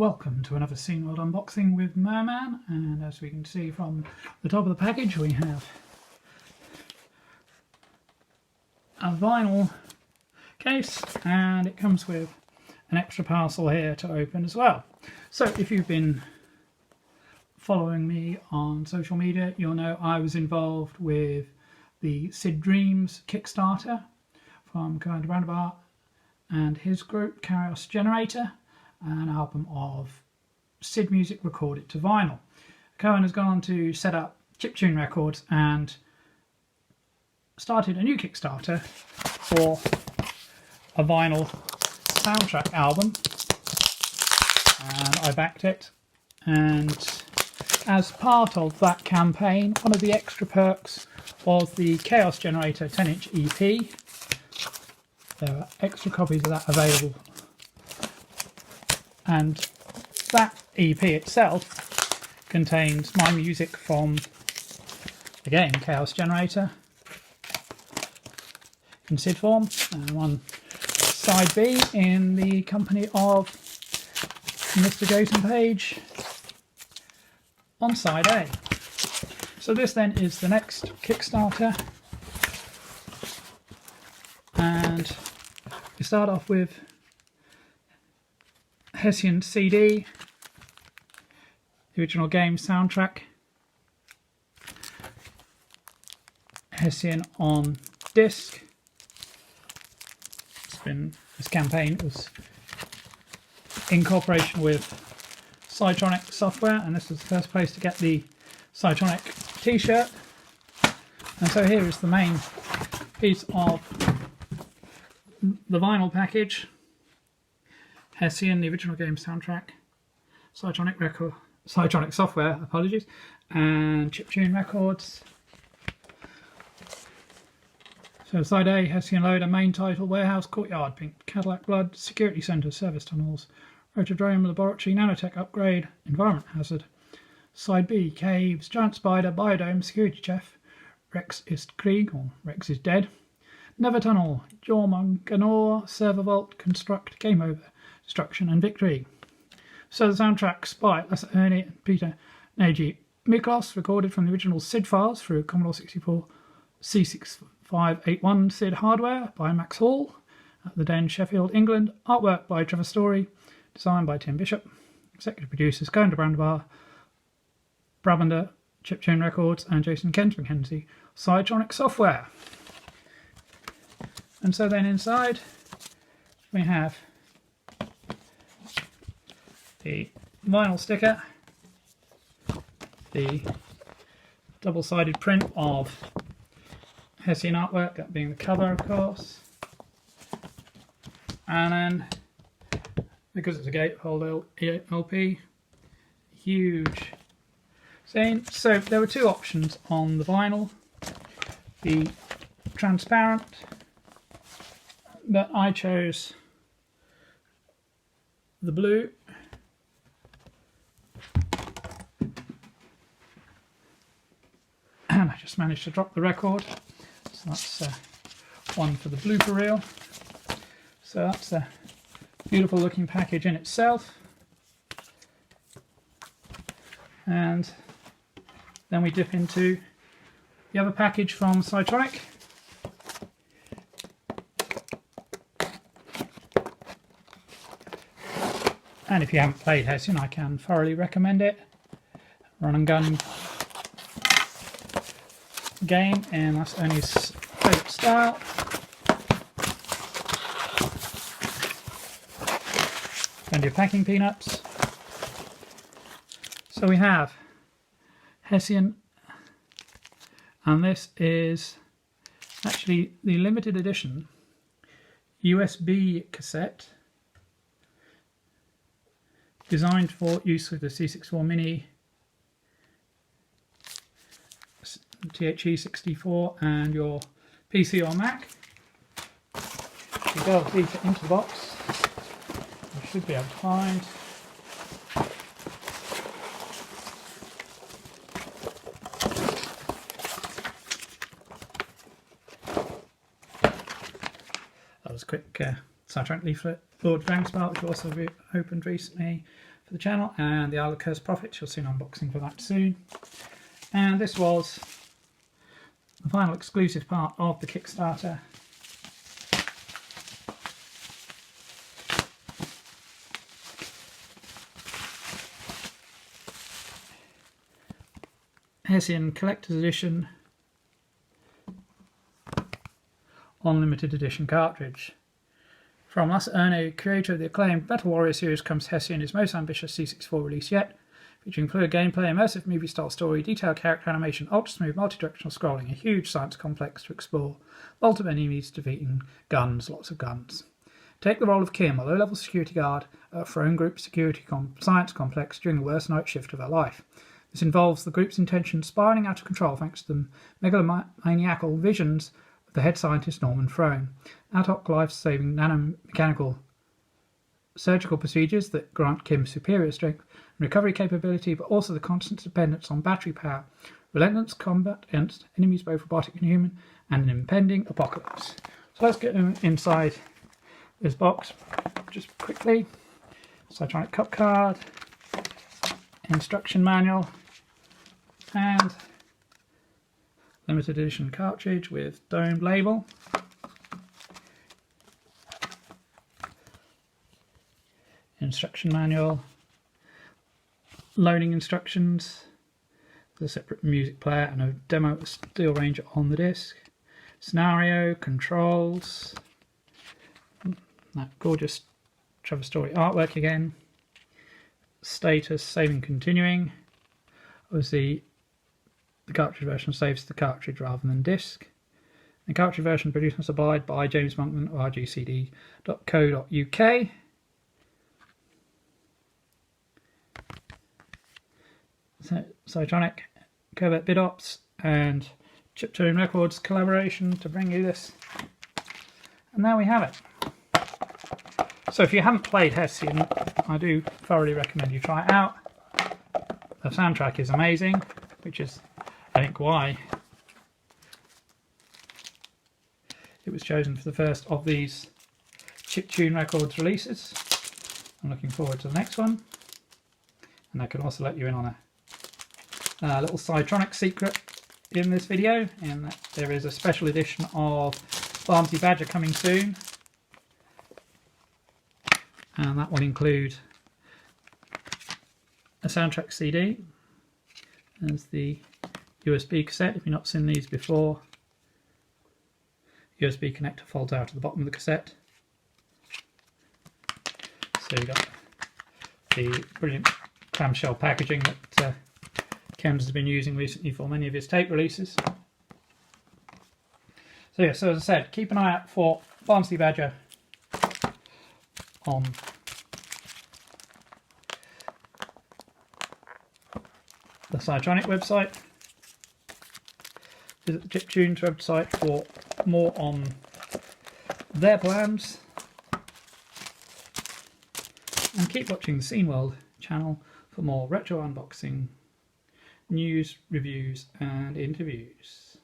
Welcome to another Scene World unboxing with Merman, and as we can see from the top of the package we have a vinyl case, and it comes with an extra parcel here to open as well. So if you've been following me on social media, you'll know I was involved with the Sid Dreams Kickstarter from Covert and his group Chaos Generator, an album of Sid music recorded to vinyl. Cohen has gone on to set up Chiptune Records and started a new Kickstarter for a vinyl soundtrack album, and I backed it. And as part of that campaign, one of the extra perks was the Chaos Generator 10-inch EP. There are extra copies of that available, and that EP itself contains my music from the game Chaos Generator in SID form, and on side B in the company of Mr. Jason Page on side A. So this then is the next Kickstarter, and we start off with Hessian CD, the original game soundtrack, Hessian on disc. This campaign was in cooperation with Psytronik Software, and this was the first place to get the Psytronik T-shirt. And so here is the main piece of the vinyl package: Hessian, the original game soundtrack, Psytronik Software, apologies, and Chiptune Records. So side A, Hessian loader, main title, warehouse, courtyard, pink Cadillac blood, security centre, service tunnels, rotodrome, laboratory, nanotech upgrade, environment hazard. Side B, caves, giant spider, biodome, security chef, Rex ist Krieg, or Rex is dead, never tunnel, Jormunganor, server vault, construct, game over, destruction and victory. So the soundtracks by Lasse, Őörni and Péter, Nagy-Miklós, recorded from the original SID files through Commodore 64 C6581 SID hardware by Max Hall at the Den, Sheffield, England. Artwork by Trevor Story, designed by Tim Bishop. Executive producers Cohen de Brabander, Chiptune Records, and Jason Kent McKenzie, Psytronik Software. And so then inside we have the vinyl sticker, the double-sided print of Hessian artwork, that being the cover of course, and then, because it's a gatefold LP, huge scene. So there were two options on the vinyl: the transparent, but I chose the blue. And I just managed to drop the record, so that's one for the blooper reel. So that's a beautiful looking package in itself. And then we dip into the other package from Psytronik. And if you haven't played Hessian, I can thoroughly recommend it. Run and gun game in Lasse Őörni's favourite style. Plenty of packing peanuts. So we have Hessian, and this is actually the limited edition USB cassette, designed for use with the C64 Mini, THE64 and your PC or Mac. If you delve deeper into the box, you should be able to find that was a quick Soundtrack leaflet. Lord Drangspark, which also opened recently the channel, and the Isle of Cursed Prophets. You'll see an unboxing for that soon. And this was the final exclusive part of the Kickstarter. Hessian Collector's Edition Unlimited Edition cartridge. From Lasse, Őörni, creator of the acclaimed Battle Warrior series, comes Hessian, his most ambitious C64 release yet, featuring fluid gameplay, immersive movie-style story, detailed character animation, ultra-smooth multi-directional scrolling, a huge science complex to explore, multiple enemies defeating, guns, lots of guns. Take the role of Kim, a low-level security guard at a throne group security science complex during the worst night shift of her life. This involves the group's intentions spiraling out of control thanks to the megalomaniacal visions of the head scientist Norman Throne, ad hoc life-saving nanomechanical surgical procedures that grant Kim superior strength and recovery capability, but also the constant dependence on battery power, relentless combat against enemies both robotic and human, and an impending apocalypse. So let's get inside this box just quickly. Psytronik cup card, instruction manual, and limited edition cartridge with domed label. Instruction manual, loading instructions, the separate music player and a demo Steel Ranger on the disc, scenario, controls, that gorgeous Trevor Story artwork again, status, saving, continuing. Obviously the cartridge version saves the cartridge rather than disc. The cartridge version produced and supplied by James Monkman of rgcd.co.uk. Psytronik, Covert, BitOps and Chiptune Records collaboration to bring you this. And there we have it. So if you haven't played Hessian, I do thoroughly recommend you try it out. The soundtrack is amazing, which is, I think, why it was chosen for the first of these Chiptune Records releases. I'm looking forward to the next one. And I can also let you in on a little Psytronik secret in this video, in that there is a special edition of Barmsey Badger coming soon. And that will include a soundtrack CD. There's the USB cassette, if you've not seen these before. USB connector folds out at the bottom of the cassette. So you've got the brilliant clamshell packaging that Ken's has been using recently for many of his tape releases. So yeah, so as I said, keep an eye out for Barmsey Badger on the Psytronik website. Visit the Chiptunes website for more on their plans. And keep watching the Scene World channel for more retro unboxing, news, reviews and interviews.